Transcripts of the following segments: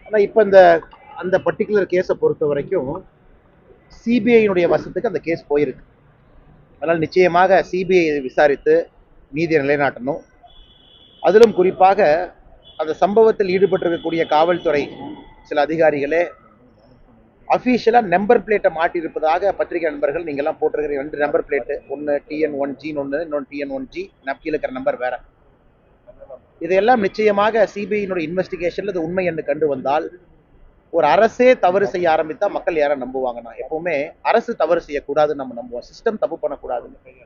ஆனால் இப்போ அந்த பர்டிகுலர் கேஸை பொறுத்த வரைக்கும் சிபிஐனுடைய வசத்துக்கு அந்த கேஸ் போயிருக்கு. அதனால் நிச்சயமாக சிபிஐ விசாரித்து நீதியை நிலைநாட்டணும். அதிலும் குறிப்பாக அந்த சம்பவத்தில் ஈடுபட்டிருக்கக்கூடிய காவல்துறை சில அதிகாரிகளே அஃபீஷியலாக நம்பர் பிளேட்டை மாட்டியிருப்பதாக பத்திரிகை நண்பர்கள் நீங்கள்லாம் போட்டிருக்கிற 2 நம்பர் பிளேட்டு, ஒன்று TN1G ஒன்று, இன்னொன்று TN1G, கீழே இருக்கிற நம்பர் வேற. இதையெல்லாம் நிச்சயமாக சிபிஐனுடைய இன்வெஸ்டிகேஷன்ல இது உண்மை என்று கண்டு வந்தால் ஒரு அரசே தவறு செய்ய ஆரம்பித்தா மக்கள் யாரை நம்புவாங்கன்னா, எப்பவுமே அரசு தவறு செய்யக்கூடாதுன்னு நம்ம நம்புவோம், சிஸ்டம் தப்பு பண்ணக்கூடாதுன்னு.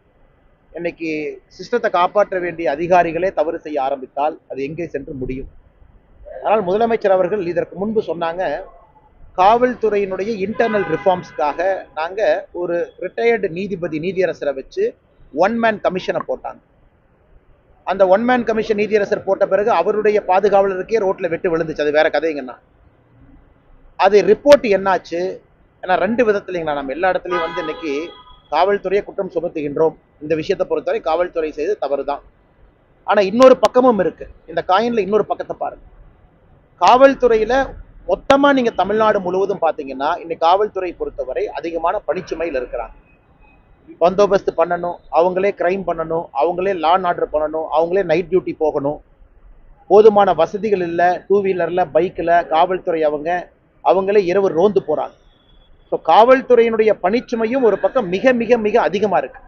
இன்னைக்கு சிஸ்டத்தை காப்பாற்ற வேண்டிய அதிகாரிகளே தவறு செய்ய ஆரம்பித்தால் அது எங்கே சென்று முடியும்? ஆனால் முதலமைச்சர் அவர்கள் இதற்கு முன்பு சொன்னாங்க, காவல்துறையினுடைய இன்டர்னல் ரிஃபார்ம்ஸ்க்காக நாங்க ஒரு ரிட்டையர்டு நீதியரசரை வச்சு 1 மேன் கமிஷனை போட்டாங்க. அந்த 1 மேன் கமிஷன் நீதியரசர் போட்ட பிறகு அவருடைய பாதுகாவலருக்கே ரோட்ல வெட்டு விழுந்துச்சு. அது வேற கதைங்கன்னா, அது ரிப்போர்ட் என்னாச்சு? ஏன்னா 2 விதத்துலங்களா, நம்ம எல்லா இடத்துலையும் இன்னைக்கு காவல்துறையை குற்றம் சுமத்துகின்றோம். இந்த விஷயத்தை பொறுத்தவரை காவல்துறை செய்து தவறு தான். ஆனா இன்னொரு பக்கமும் இருக்கு. இந்த காயின்ல இன்னொரு பக்கத்தை பாருங்க. காவல்துறையில மொத்தமா நீங்க தமிழ்நாடு முழுவதும் பாத்தீங்கன்னா இன்னைக்கு காவல்துறை பொறுத்தவரை அதிகமான பணிச்சுமையில் இருக்கிறாங்க. பந்தோபஸ்து பண்ணணும், அவங்களே கிரைம் பண்ணணும், அவங்களே லா அண்ட் ஆர்டர் பண்ணணும், அவங்களே நைட் டியூட்டி போகணும். போதுமான வசதிகள் இல்லை. 2 வீலர்ல பைக்கில் காவல்துறை அவங்களே இரவு ரோந்து போறாங்க. ஸோ காவல்துறையினுடைய பணிச்சுமையும் ஒரு பக்கம் மிக மிக மிக அதிகமா இருக்கு.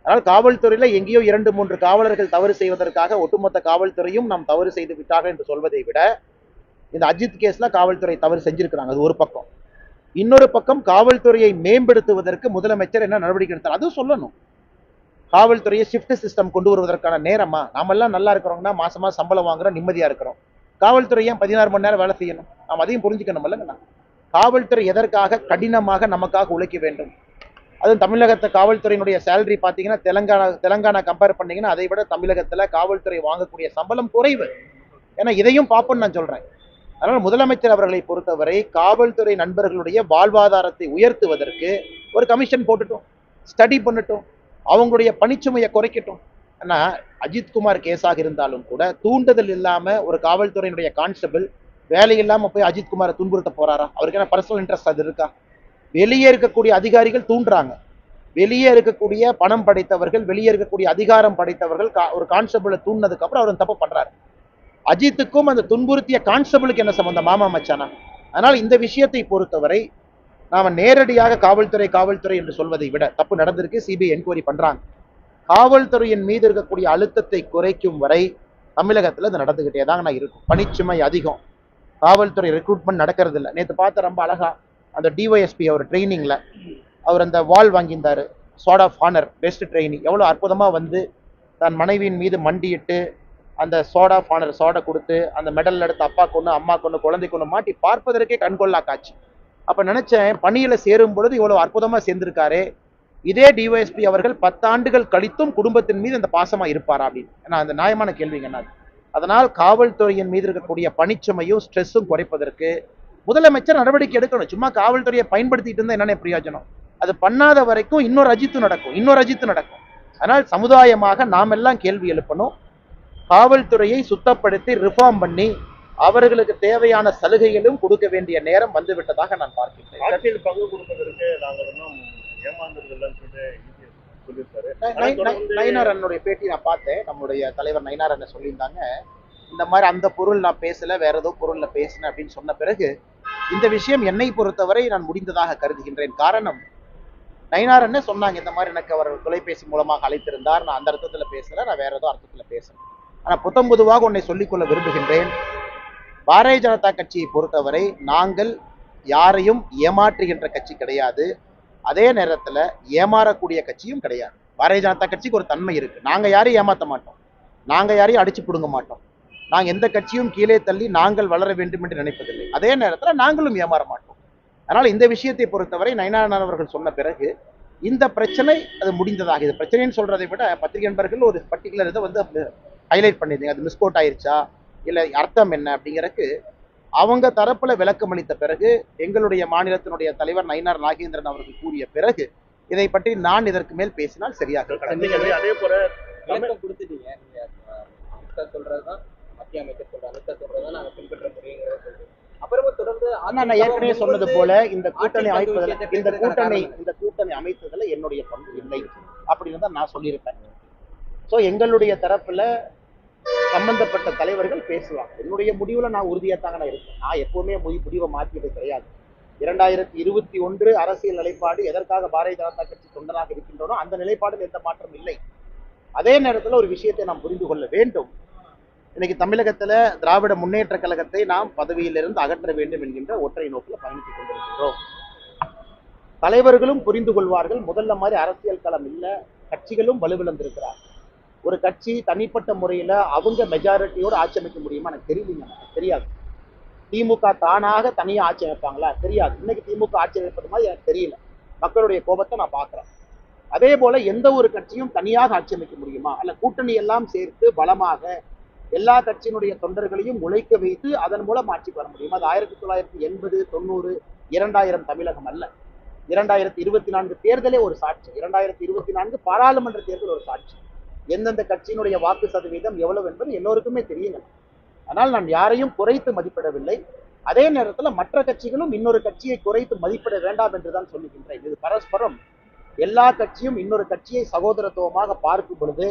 அதனால் காவல்துறையில எங்கேயோ 2-3 காவலர்கள் தவறு செய்வதற்காக ஒட்டுமொத்த காவல்துறையும் நாம் தவறு செய்து விட்டார்கள் என்று சொல்வதை விட இந்த அஜித் கேஸ்ல காவல்துறை தவறு செஞ்சிருக்கிறாங்க. அது ஒரு பக்கம். இன்னொரு பக்கம் காவல்துறையை மேம்படுத்துவதற்கு முதலமைச்சர் என்ன நடவடிக்கை எடுத்தார் அதுவும் சொல்லணும். காவல்துறையை ஷிஃப்ட் சிஸ்டம் கொண்டு வருவதற்கான நேரமா? நாம எல்லாம் நல்லா இருக்கிறோம்னா மாசமா சம்பளம் வாங்குறோம், நிம்மதியா இருக்கிறோம். காவல்துறை ஏன் 16 மணி நேரம் வேலை செய்யணும்? நாம் அதையும் புரிஞ்சுக்கணும் இல்லைங்கண்ணா. காவல்துறை எதற்காக கடினமாக நமக்காக உழைக்க வேண்டும்? அதுவும் தமிழகத்தை காவல்துறையினுடைய சேலரி பார்த்தீங்கன்னா தெலங்கானா கம்பேர் பண்ணீங்கன்னா அதை விட தமிழகத்தில் காவல்துறை வாங்கக்கூடிய சம்பளம் குறைவு. ஏன்னா இதையும் பார்ப்போம்னு நான் சொல்றேன். அதனால் முதலமைச்சர் அவர்களை பொறுத்தவரை காவல்துறை நண்பர்களுடைய வாழ்வாதாரத்தை உயர்த்துவதற்கு ஒரு கமிஷன் போட்டுட்டோம், ஸ்டடி பண்ணட்டும், அவங்களுடைய பணிச்சுமையை குறைக்கட்டும். ஆனா அஜித்குமார் கேஸாக இருந்தாலும் கூட தூண்டுதல் இல்லாம ஒரு காவல்துறையினுடைய கான்ஸ்டபிள் வேலை இல்லாம போய் அஜித்குமாரை துன்புறுத்த போறாரா? அவருக்கு என்ன பர்சனல் இன்ட்ரெஸ்ட் அது இருக்கா? வெளியே இருக்கக்கூடிய அதிகாரிகள் தூண்டுறாங்க. வெளியே இருக்கக்கூடிய பணம் படைத்தவர்கள், வெளியே இருக்கக்கூடிய அதிகாரம் படைத்தவர்கள் ஒரு கான்ஸ்டபிளை தூண்டினதுக்கு அப்புறம் அவர் தப்பு பண்றாரு. அஜித்துக்கும் அந்த துன்புறுத்திய கான்ஸ்டபிளுக்கு என்ன சம்பந்தம்? மாமா மச்சானா? அதனால் இந்த விஷயத்தை பொறுத்தவரை நாம நேரடியாக காவல்துறை என்று சொல்வதை விட தப்பு நடந்திருக்கு, சிபிஐ என்கொயரி பண்றாங்க. காவல்துறையின் மீது இருக்கக்கூடிய அழுத்தத்தை குறைக்கும் வரை தமிழகத்தில் இது நடந்துகிட்டே தாங்க இருக்கும். பணிச்சுமை அதிகம், காவல்துறை ரெக்ரூட்மெண்ட் நடக்கிறது இல்லை. நேற்று பார்த்த ரொம்ப அழகா அந்த டிஒஎஸ்பி அவர் ட்ரைனிங்ல அவர் அந்த வால் வாங்கியிருந்தாரு, sword of honour best training. எவ்வளோ அற்புதமாக தன் மனைவியின் மீது மண்டியிட்டு அந்த சார்ட் ஆஃப் ஹானர் சார்டை கொடுத்து அந்த மெடல் எடுத்து அப்பா கொண்டு அம்மா கொண்டு குழந்தை கொண்டு மாட்டி பார்ப்பதற்கே கண்கொள்ளா காட்சி. அப்போ நினைச்சேன், பணியில சேரும் பொழுது இவ்வளோ அற்புதமாக சேர்ந்திருக்காரு. இதே டிஒஎஸ்பி அவர்கள் 10 ஆண்டுகள் கழித்தும் குடும்பத்தின் மீது அந்த பாசமா இருப்பாரா அப்படின்னு. ஏன்னா அந்த நியாயமான கேள்விங்க என்ன. அதனால் காவல்துறையின் மீது இருக்கக்கூடிய பணிச்சுமையும் ஸ்ட்ரெஸ்ஸும் குறைப்பதற்கு முதலமைச்சர் நடவடிக்கை எடுக்கணும். சும்மா காவல்துறையை பயன்படுத்திட்டு இருந்தா என்னென்ன பிரயோஜனம்? அது பண்ணாத வரைக்கும் இன்னொரு அஜித்து நடக்கும். அதனால் சமுதாயமாக நாம் எல்லாம் கேள்வி எழுப்பணும். காவல்துறையை சுத்தப்படுத்தி ரிஃபார்ம் பண்ணி அவர்களுக்கு தேவையான சலுகைகளும் கொடுக்க வேண்டிய நேரம் வந்துவிட்டதாக நான் பார்க்கிறேன். ஆட்சியில் பங்கு கொடுப்பதற்கு நாங்கள் இன்னும் ஏமாந்துருக்கலன்னு சொல்லியிருக்காரு. நயினார் அண்ணனுடைய பேட்டி நான் பார்த்தேன். நம்முடைய தலைவர் நயினார் அண்ணன் சொல்லியிருந்தாங்க, இந்த மாதிரி அந்த பொருள் நான் பேசல, வேற ஏதோ பொருள்ல பேசினேன் அப்படின்னு சொன்ன பிறகு இந்த விஷயம் என்னை பொறுத்தவரை நான் முடிந்ததாக கருதுகின்றேன். காரணம், நயினார் அண்ணன் சொன்னாங்க, இந்த மாதிரி எனக்கு அவர் தொலைபேசி மூலமாக அழைத்திருந்தார், நான் அந்த அர்த்தத்துல பேசல, நான் வேற ஏதோ அர்த்தத்துல பேசுறேன். ஆனா பொதுவாக உன்னை சொல்லிக்கொள்ள விரும்புகின்றேன், பாரதிய ஜனதா கட்சியை பொறுத்தவரை நாங்கள் யாரையும் ஏமாற்றுகின்ற கட்சி கிடையாது, அதே நேரத்துல ஏமாறக்கூடிய கட்சியும் கிடையாது. பாரதிய ஜனதா கட்சிக்கு ஒரு தன்மை இருக்கு, நாங்க யாரையும் ஏமாற்ற மாட்டோம், நாங்க யாரையும் அடிச்சு பிடுங்க மாட்டோம், நாங்க எந்த கட்சியும் கீழே தள்ளி நாங்கள் வளர வேண்டும் என்று நினைப்பதில்லை, அதே நேரத்துல நாங்களும் ஏமாற மாட்டோம். அதனால இந்த விஷயத்தை பொறுத்தவரை நயினார் அவர்கள் சொன்ன பிறகு இந்த பிரச்சனை அது முடிந்ததாக. இது பிரச்சனைன்னு சொல்றதை விட பத்திரிகை நண்பர்கள் ஒரு பர்டிகுலர் இதை ஹைலைட் பண்ணிருந்தீங்க, அது மிஸ்கோட் ஆயிருச்சா இல்ல அர்த்தம் என்ன அப்படிங்கிறதுக்கு அவங்க தரப்புல விளக்கம் அளித்த பிறகு எங்களுடைய மாநிலத்தினுடைய தலைவர் நயினார் நாகேந்திரன் அவர்கள் கூறிய பிறகு இதை பற்றி நான் இதற்கு மேல் பேசினால் சரியாக. அதே போல கொடுத்துட்டீங்க, சொல்றதுதான் மத்திய அமைச்சர் சொல்ற சொல்றதுதான் நாங்க பின்பற்ற முடியுங்கிறத சொல்றோம். அப்புறமும் தொடர்ந்து ஆனா நான் ஏற்கனவே சொன்னது போல இந்த கூட்டணி அமைப்பதில் என்னுடைய பங்கு இல்லை அப்படின்னு தான் நான் சொல்லியிருப்பேன். ஸோ எங்களுடைய தரப்புல சம்பந்தப்பட்ட தலைவர்கள் பேசுவாங்க. என்னுடைய முடிவுல நான் உறுதியாத்தாங்க நான் இருக்கேன். நான் எப்பவுமே முடிவை மாற்றியது கிடையாது. 2021 அரசியல் நிலைப்பாடு எதற்காக பாரதிய ஜனதா கட்சி தொண்டனாக இருக்கின்றனோ அந்த நிலைப்பாடில் எந்த மாற்றம் இல்லை. அதே நேரத்தில் ஒரு விஷயத்தை நாம் புரிந்து கொள்ள வேண்டும். இன்னைக்கு தமிழகத்துல திராவிட முன்னேற்ற கழகத்தை நாம் பதவியிலிருந்து அகற்ற வேண்டும் என்கின்ற ஒற்றை நோக்கில் பயணித்துக் கொண்டிருக்கின்றோம். தலைவர்களும் புரிந்து கொள்வார்கள். முதல்ல மாதிரி அரசியல் களம் இல்ல, கட்சிகளும் வலுவிழந்திருக்கிறார். ஒரு கட்சி தனிப்பட்ட முறையில அவங்க மெஜாரிட்டியோடு ஆட்சி அமைக்க முடியுமா எனக்கு தெரியலீங்க, தெரியாது. திமுக தானாக தனியா ஆட்சி அமைப்பாங்களா தெரியாது. இன்னைக்கு திமுக ஆட்சி அமைப்பது மாதிரி எனக்கு தெரியல. மக்களுடைய கோபத்தை நான் பார்க்கிறேன். அதே போல எந்த ஒரு கட்சியும் தனியாக ஆட்சி அமைக்க முடியுமா? அல்ல கூட்டணி எல்லாம் சேர்த்து பலமாக எல்லா கட்சியினுடைய தொண்டர்களையும் உழைக்க வைத்து அதன் மூலம் ஆட்சிக்கு வர முடியும். அது 1980, 90, 2000 தமிழகம் அல்ல. 2024 தேர்தலே ஒரு சாட்சி. 2024 பாராளுமன்ற தேர்தல் ஒரு சாட்சி. எந்தெந்த கட்சியினுடைய வாக்கு சதவீதம் எவ்வளவு என்பது எல்லோருக்குமே தெரியுங்க. ஆனால் நான் யாரையும் குறைத்து மதிப்பிடவில்லை. அதே நேரத்தில் மற்ற கட்சிகளும் இன்னொரு கட்சியை குறைத்து மதிப்பிட வேண்டாம் என்றுதான் சொல்லுகின்றேன். இது பரஸ்பரம். எல்லா கட்சியும் இன்னொரு கட்சியை சகோதரத்துவமாக பார்க்கும் பொழுது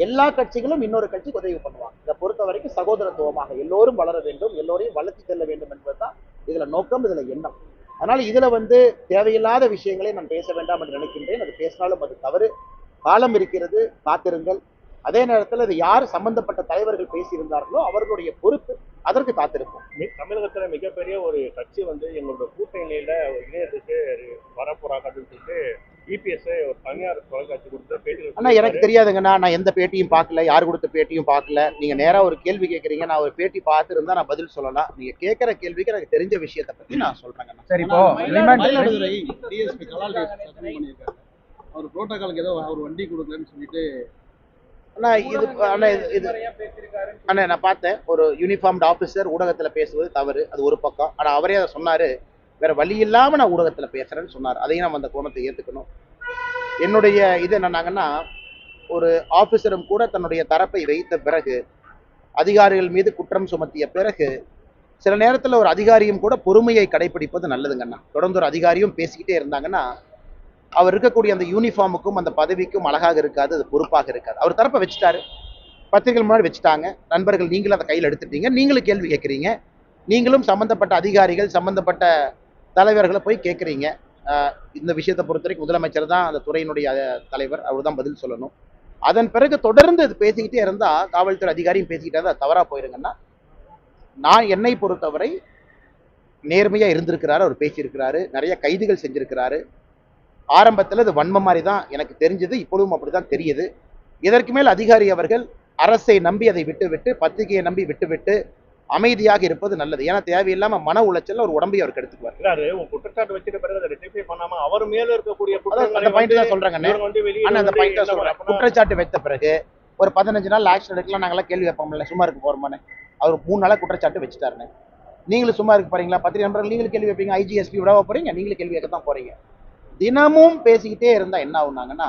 எல்லா கட்சிகளும் இன்னொரு கட்சிக்கு உதவி பண்ணுவாங்க. இதை பொறுத்த வரைக்கும் சகோதரத்துவமாக எல்லோரும் வளர வேண்டும், எல்லோரையும் வளர்ச்சி செல்ல வேண்டும் என்பதுதான் இதுல நோக்கம், இதுல எண்ணம். அதனால இதுல தேவையில்லாத விஷயங்களை நான் பேச வேண்டாம் என்று நினைக்கின்றேன். அது பேசினாலும் அது தவறு. காலம் இருக்கிறது, காத்திருங்கள். அதே நேரத்தில் அது யார் சம்பந்தப்பட்ட தலைவர்கள் பேசியிருந்தார்களோ அவர்களுடைய பொறுப்பு, அதற்கு காத்திருப்போம். தமிழகத்துல மிகப்பெரிய ஒரு கட்சி எங்களோட கூட்டணியில இணையத்துக்கு வரப்போறாங்க அப்படின்னு சொல்லிட்டு இபிஎஸ் ஒரு தனியார் தொலைக்காட்சி கொடுத்த பேட்டி. ஆனா எனக்கு தெரியாதுங்கண்ணா, நான் எந்த பேட்டியும் பார்க்கல, யார் கொடுத்த பேட்டியும் பார்க்கல. நீங்க நேரா ஒரு கேள்வி கேட்கறீங்க, நான் ஒரு பேட்டி பார்த்து இருந்தா நான் பதில் சொல்லலாம். நீங்க கேட்கிற கேள்விக்கு எனக்கு தெரிஞ்ச விஷயத்தை பத்தி நான் சொல்றேங்க. சரி, இப்போ டிஎஸ்பி கலால் அவர் புரோட்டோகாலுக்கு ஏதோ அவர் வண்டி கொடுக்கலன்னு சொல்லிட்டு நான் பார்த்தேன். ஒரு யூனிஃபார்ம்டு ஆபீசர் ஊடகத்துல பேசுவது தவறு, அது ஒரு பக்கம். ஆனா அவரே அதை சொன்னாரு, வேற வழி இல்லாம நான் ஊடகத்துல பேசுறேன்னு சொன்னார். அதையும் நம்ம அந்த கோணத்தை ஏத்துக்கணும். என்னுடைய இது என்னன்னாங்கன்னா, ஒரு ஆபீசரும் கூட தன்னுடைய தரப்பை வைத்த பிறகு, அதிகாரிகள் மீது குற்றம் சுமத்திய பிறகு, சில நேரத்துல ஒரு அதிகாரியும் கூட பொறுமையை கடைபிடிப்பது நல்லதுங்கண்ணா. தொடர்ந்து ஒரு அதிகாரியும் பேசிக்கிட்டே இருந்தாங்கன்னா அவர் இருக்கக்கூடிய அந்த யூனிஃபார்முக்கும் அந்த பதவிக்கும் அழகாக இருக்காது, அது பொறுப்பாக இருக்காது. அவர் தரப்பை வச்சுட்டாரு, பத்திரிகைகள் முன்னாடி வச்சுட்டாங்க, நண்பர்கள் நீங்களும் அதை கையில் எடுத்துட்டீங்க, நீங்களும் கேள்வி கேட்குறீங்க, நீங்களும் சம்பந்தப்பட்ட அதிகாரிகள் சம்பந்தப்பட்ட தலைவர்களை போய் கேட்குறீங்க. இந்த விஷயத்தை பொறுத்த வரைக்கும் முதலமைச்சர் தான் அந்த துறையினுடைய தலைவர், அவர் தான் பதில் சொல்லணும். அதன் பிறகு தொடர்ந்து இது பேசிக்கிட்டே இருந்தா, காவல்துறை அதிகாரியும் பேசிக்கிட்டே இருந்தா தவறா போயிருங்கன்னா, நான் என்னை பொறுத்தவரை நேர்மையா இருந்திருக்கிறாரு, அவர் பேசியிருக்கிறாரு, நிறைய கைதுகள் செஞ்சிருக்கிறாரு. ஆரம்பத்தில் இது வன்மம் மாதிரி தான் எனக்கு தெரிஞ்சது, இப்பொழுதும் அப்படிதான் தெரியுது. இதற்கு மேல் அதிகாரி அவர்கள் அரசை நம்பி அதை விட்டுவிட்டு, பத்திரிகையை நம்பி விட்டுவிட்டு அமைதியாக இருப்பது நல்லது. ஏன்னா தேவையில்லாம மன உளைச்சல் ஒரு உடம்பை அவர் கெடுத்துக்குவார். குற்றச்சாட்டு வச்சிட்ட பிறகு அதை ரெட்டிஃபை பண்ணாம அவர் மேல இருக்கக்கூடிய அந்த பாயிண்ட் தான் சொல்றாங்க. அந்த பாயிண்ட் தான் சொல்றேன். குற்றச்சாட்டு வைத்த பிறகு ஒரு 15 நாள் ஆக்ஷன் எடுக்கலாம், நாங்களாம் கேள்வி வைப்போம்ல, சும்மா இருக்க போறோமானே. அவர் 3 நாளா குற்றச்சாட்டு வச்சுட்டாருன்னு, நீங்களும் சும்மா இருக்க போறீங்களா? பத்திரிகை நண்பர்கள் நீங்களும் கேள்வி வைப்பீங்க, ஐஜிஎஸ்பி விடாவ போறீங்க, நீங்களும் கேள்வி வைக்க தான் போறீங்க. தினமும் பேசிக்கிட்டே இருந்தா என்ன ஆகுனாங்கன்னா,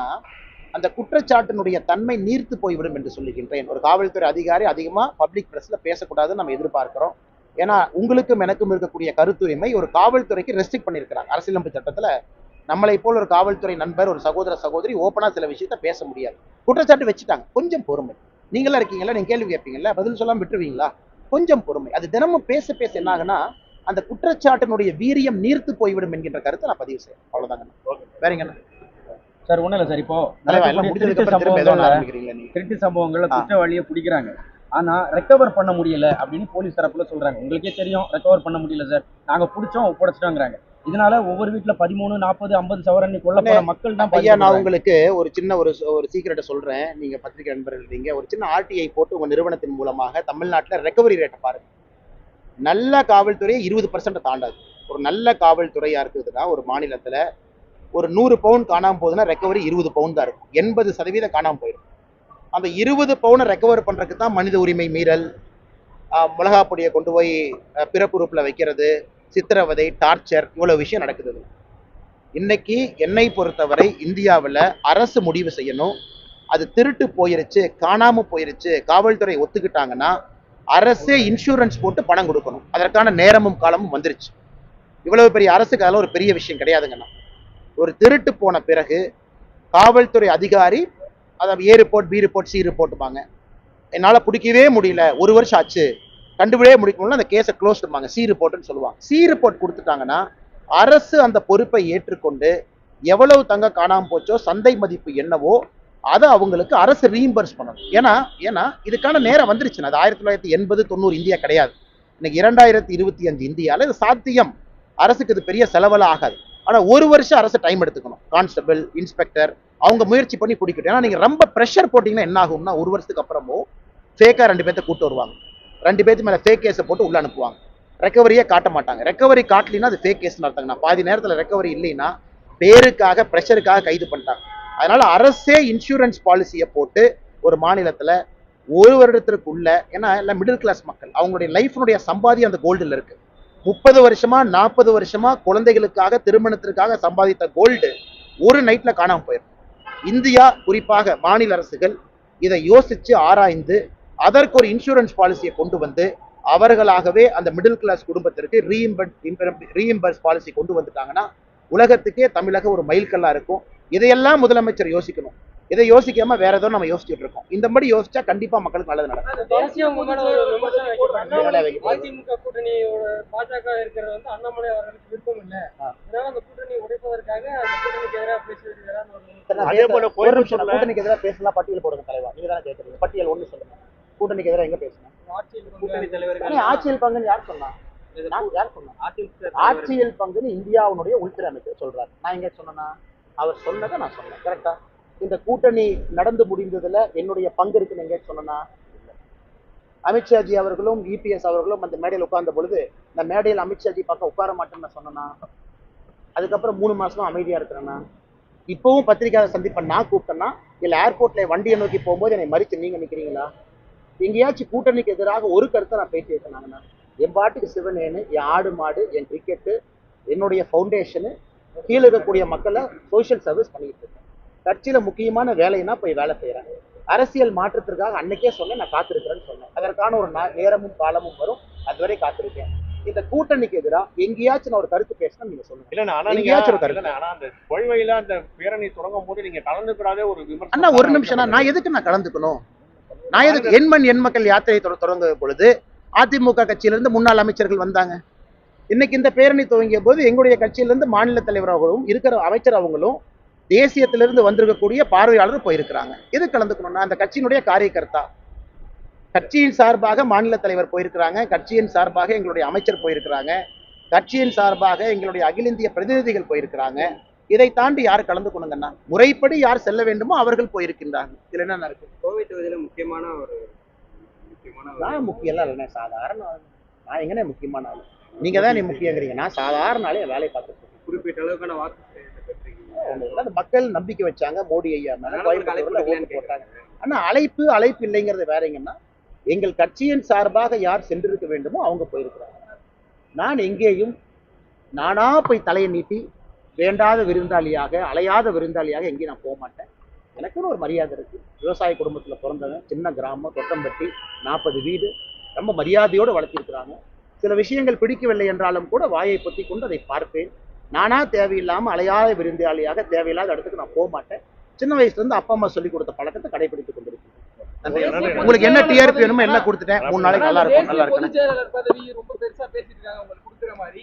அந்த குற்றச்சாட்டினுடைய தன்மை நீர்த்து போய்விடும் என்று சொல்லுகின்றேன். ஒரு காவல்துறை அதிகாரி அதிகமா பப்ளிக் பிரஸ்ல பேசக்கூடாதுன்னு நம்ம எதிர்பார்க்கிறோம். ஏன்னா உங்களுக்கும் எனக்கும் இருக்கக்கூடிய கருத்துரிமை ஒரு காவல்துறைக்கு ரெஸ்ட்ரிக்ட் பண்ணியிருக்கிறாங்க அரசியலமைப்பு சட்டத்துல. நம்மளை போல் ஒரு காவல்துறை நண்பர், ஒரு சகோதர சகோதரி ஓப்பனா சில விஷயத்த பேச முடியாது. குற்றச்சாட்டு வச்சுட்டாங்க, கொஞ்சம் பொறுமை. நீங்களா இருக்கீங்களா, நீங்க கேள்வி கேட்பீங்களா, பதில் சொல்லாம விட்டுருவீங்களா? கொஞ்சம் பொறுமை. அது தினமும் பேச பேச என்ன ஆகுனா, அந்த குற்றச்சாட்டினுடைய வீரியம் நீர்த்து போய்விடும் என்கின்ற கருத்தை நான் பதிவு செய்யறேன். அவ்வளவுதாங்க. வேறங்க சார் ஒண்ணும் இல்ல சார். இப்போ திருட்டு சம்பவங்கள்ல குற்றவாளியை பிடிக்கிறாங்க, ஆனா ரெக்கவர் பண்ண முடியல அப்படின்னு போலீஸ் தரப்புல சொல்றாங்க. உங்களுக்கே தெரியும், ரெக்கவர் பண்ண முடியல சார், நாங்க பிடிச்சோம் ஒப்படைச்சிட்டோங்கிறாங்க. இதனால ஒவ்வொரு வீட்டுல 13, 40, 50 சவரன் கொல்லப்போற மக்கள் தான். ஐயா, நான் உங்களுக்கு ஒரு சின்ன ஒரு சீக்கிரட்டை சொல்றேன். நீங்க பத்திரிகை நண்பர்கள் இருக்கீங்க, ஒரு சின்ன RTI போட்டு உங்க நிறுவனத்தின் மூலமாக தமிழ்நாட்டுல ரெக்கவரி ரேட்டை பாருங்க. நல்ல காவல்துறையை 20% தாண்டாது. ஒரு நல்ல காவல்துறையா இருக்குதுன்னா ஒரு மாநிலத்துல ஒரு 100 பவுன் காணாம போகுதுன்னா ரெக்கவரி 20 பவுன் தான் இருக்கும். 80% காணாம போயிடும். அந்த 20 பவுனை ரெக்கவர் பண்றதுக்கு தான் மனித உரிமை மீறல், மிளகா பொடியை கொண்டு போய் பிறப்புறுப்புல வைக்கிறது, சித்திரவதை, டார்ச்சர், இவ்வளவு விஷயம் நடக்குது. இன்னைக்கு என்னை பொறுத்தவரை இந்தியாவில் அரசு முடிவு செய்யணும், அது திருட்டு போயிருச்சு, காணாம போயிருச்சு, காவல்துறை ஒத்துக்கிட்டாங்கன்னா அரசே இன்சூரன்ஸ் போட்டு பணம் கொடுக்கணும். அதற்கான நேரமும் காலமும் வந்துருச்சு. இவ்வளவு பெரிய அரசுக்கு அதெல்லாம் ஒரு பெரிய விஷயம் கிடையாதுங்கண்ணா. ஒரு திருட்டு போன பிறகு காவல்துறை அதிகாரி அதாவது ஏ ரிப்போர்ட், பி ரிப்போர்ட், சி ரிப்போர்ட்டுப்பாங்க. என்னால் பிடிக்கவே முடியல, 1 வருஷம் ஆச்சு, கண்டுபிடிக்கவே முடிக்க முடியல, அந்த கேஸை க்ளோஸ் பண்ணுவாங்க, சி ரிப்போர்ட்னு சொல்லுவாங்க. சி ரிப்போர்ட் கொடுத்துட்டாங்கன்னா அரசு அந்த பொறுப்பை ஏற்றுக்கொண்டு எவ்வளவு தங்க காணாமல் போச்சோ, சந்தை மதிப்பு என்னவோ அதை அவங்களுக்கு அரசு ரீஇம்பர்ஸ் பண்ணணும். ஏன்னா இதுக்கான நேரம் வந்துருச்சு. அது 1980, 90 இந்தியா கிடையாது. இன்னைக்கு 2025 இந்தியாவில் இது சாத்தியம். அரசுக்கு இது பெரிய செலவெல்லாம் ஆகாது. ஆனால் 1 வருஷம் அரசு டைம் எடுத்துக்கணும். கான்ஸ்டபிள், இன்ஸ்பெக்டர் அவங்க முயற்சி பண்ணி பிடிக்கட்டும். ஏன்னா நீங்கள் ரொம்ப ப்ரெஷர் போட்டிங்கன்னா என்ன ஆகும்னா 1 வருஷத்துக்கு அப்புறமோ ஃபேக்காக 2 பேர்த்த கூட்டு வருவாங்க. 2 பேர்த்து மேலே ஃபேக் கேஸை போட்டு உள்ள அனுப்புவாங்க. ரெக்கவரியே காட்ட மாட்டாங்க. ரெக்கவரி காட்டலின்னா அது ஃபேக் கேஸ்ன்னு அர்த்தங்கண்ணா. பாதி நேரத்தில் ரெக்கவரி இல்லைன்னா பேருக்காக, ப்ரெஷருக்காக கைது பண்ணிட்டாங்க. அதனால அரசே இன்சூரன்ஸ் பாலிசியை போட்டு ஒரு மாநிலத்தில் 1 வருடத்திற்குள்ள, ஏன்னா எல்லாம் மிடில் கிளாஸ் மக்கள், அவங்களுடைய லைஃபினுடைய சம்பாதியம் அந்த கோல்டில் இருக்கு. 30 வருஷமா 40 வருஷமா குழந்தைகளுக்காக, திருமணத்திற்காக சம்பாதித்த கோல்டு ஒரு நைட்ல காணாம போயிடும். இந்தியா, குறிப்பாக மாநில அரசுகள் இதை யோசிச்சு ஆராய்ந்து அதற்கு ஒரு இன்சூரன்ஸ் பாலிசியை கொண்டு வந்து அவர்களாகவே அந்த மிடில் கிளாஸ் குடும்பத்திற்கு ரீஇம்பர்ஸ் பாலிசி கொண்டு வந்துட்டாங்கன்னா உலகத்துக்கே தமிழகம் ஒரு மைல்கல்லா இருக்கும். இதையெல்லாம் முதலமைச்சர் யோசிக்கணும். இதை யோசிக்காம வேற ஏதோ நம்ம யோசிச்சுட்டு இருக்கோம். இந்த மாதிரி யோசிச்சா கண்டிப்பா மக்களுக்கு நல்லது நடக்கும். அதிமுக கூட்டணியோட பாஜக இருக்கிறது வந்து அண்ணாமலை அவர்களுக்கு விருப்பம் இல்லை. அதனால அந்த கூட்டணி உடைப்பதற்காக அந்த கூட்டணிக்கு எதிராக பேசுவது. கூட்டணிக்கு எதிராக பேசலாம், பட்டியல் போடுங்க தலைவா. நீங்க தானே கேட்கறீங்க. பட்டியல் ஒண்ணு சொல்லுங்க. கூட்டணிக்கு எதிராக எங்க பேசணும்? கூட்டணி தலைவர் ஆட்சியில் பங்குன்னு யார் சொன்னா? ஆட்சியில் பங்குன்னு இந்தியாவுடைய உள்துறை அமைச்சர் சொல்றாரு. நான் எங்க சொன்னா? அவர் சொன்னதை நான் சொன்னேன். கரெக்டா? இந்த கூட்டணி நடந்து முடிந்ததுல என்னுடைய பங்கு இருக்குன்னு எங்க சொன்னா? அமித்ஷாஜி அவர்களும் இபிஎஸ் அவர்களும் அந்த மேடையில் உட்கார்ந்த பொழுது இந்த மேடையில் அமித்ஷாஜி பார்க்க உட்கார மாட்டேன்னு சொன்னா, அதுக்கப்புறம் 3 மாசமா அமைதியா இருக்கிறேன்னா, இப்பவும் பத்திரிகையாளர் சந்திப்பை நான் கூப்பிட்டேன்னா, இல்ல ஏர்போர்ட்ல வண்டியை நோக்கி போகும்போது என்னை மறித்து நீங்க நிக்கிறீங்களா? எங்கேயாச்சும் கூட்டணிக்கு எதிராக ஒரு கருத்தை நான் பேசி வைக்கிறாங்கன்னா, என் பாட்டுக்கு சிவனேன்னு, என் ஆடு மாடு, என் கிரிக்கெட்டு, என்னுடைய ஃபவுண்டேஷனு, கீழே இருக்கக்கூடிய மக்களை சோசியல் சர்வீஸ் பண்ணிட்டு இருக்கேன். கட்சியில முக்கியமான வேலைன்னா போய் வேலை செய்யறேன். அரசியல் மாற்றத்திற்காக அன்னைக்கே சொன்னேன், நான் காத்திருக்கிறேன்னு சொன்னேன். அதற்கான ஒரு நேரமும் காலமும் வரும், அதுவரை காத்திருக்கேன். இந்த கூட்டணிக்கு எதிராக எங்கேயாச்சும் நான் ஒரு கருத்து பேசினா நீங்க சொல்லுங்க. எங்கேயாச்சும் ஒரு கருத்து. ஆனா அந்த கொள்கையில அந்த பேரணி தொடங்கும் போது நீங்க கலந்துக்கூடாதே ஒரு விமர்சனம். அண்ணா ஒரு நிமிஷம், நான் எதுக்கு நான் கலந்துக்கணும்? நான் எதுக்கு? எண் மக்கள் யாத்திரை தொடங்க பொழுது அதிமுக கட்சியிலிருந்து முன்னாள் அமைச்சர்கள் வந்தாங்க. இன்னைக்கு இந்த பேரணி துவங்கிய போது எங்களுடைய கட்சியிலிருந்து மாநில தலைவராகவும் இருக்கிற அமைச்சர் அவங்களும் தேசியத்திலிருந்து வந்திருக்கக்கூடிய பார்வையாளர் போயிருக்கிறாங்க. எது கலந்துக்கணும்னா அந்த கட்சியினுடைய காரியகர்த்தா, கட்சியின் சார்பாக மாநில தலைவர் போயிருக்கிறாங்க, கட்சியின் சார்பாக எங்களுடைய அமைச்சர் போயிருக்கிறாங்க, கட்சியின் சார்பாக எங்களுடைய அகில இந்திய பிரதிநிதிகள் போயிருக்கிறாங்க. இதை தாண்டி யார் கலந்துக்கணுங்கன்னா முறைப்படி யார் செல்ல வேண்டுமோ அவர்கள் போயிருக்கின்றாங்க. இதுல என்ன இருக்கு? கோவை தொகுதியில முக்கியமான நான் முக்கியம் எல்லாம் இல்லைண்ணே, சாதாரண ஆள். நான் எங்கண்ணே முக்கியமான ஆள்? நீங்க தான் நீ முக்கியங்கிறீங்க. நான் சாதாரண ஆளே வேலையை பார்த்துட்டு இருக்கேன். குறிப்பிட்ட அளவுக்கான வாக்கு அந்த மக்கள் நம்பிக்கை வச்சாங்க மோடி ஐயா மேல, கோயம்புத்தூர்ல ஓட்டு போட்டாங்க. ஆனா அழைப்பு இல்லைங்கிறது வேறங்கன்னா, எங்கள் கட்சியின் சார்பாக யார் சென்றிருக்க வேண்டுமோ அவங்க போயிருக்கிறாங்க. நான் எங்கேயும் நானா போய் தலையை நீட்டி வேண்டாத விருந்தாளியாக, அலையாத விருந்தாளியாக எங்கேயும் நான் போக மாட்டேன். எனக்குன்னு ஒரு மரியாதை இருக்கு. விவசாய குடும்பத்துல பிறந்தவன், சின்ன கிராமம், தொட்டம்பட்டி, 40 வீடு, ரொம்ப மரியாதையோடு வளர்த்திருக்கிறாங்க. சில விஷயங்கள் பிடிக்கவில்லை என்றாலும் கூட வாயை பொத்தி கொண்டு அதை பார்ப்பேன். நானா தேவையில்லாம அலையாத விருந்தாளியாக தேவையில்லாத இடத்துக்கு நான் போக மாட்டேன். சின்ன வயசுல இருந்து அப்பா அம்மா சொல்லி கொடுத்த பழக்கத்தை கடைபிடித்துக் கொண்டிருக்கேன். உங்களுக்கு என்ன டிஆர்பி வேணுமோ என்ன கொடுத்துட்டேன். 3 நாளைக்கு நல்லா இருக்கும், நல்லா இருக்கு. பொதுச் செயலாளர் பதவி ரொம்ப பெருசா பேசிட்டு இருக்காங்க, உங்களுக்கு கொடுக்குற மாதிரி.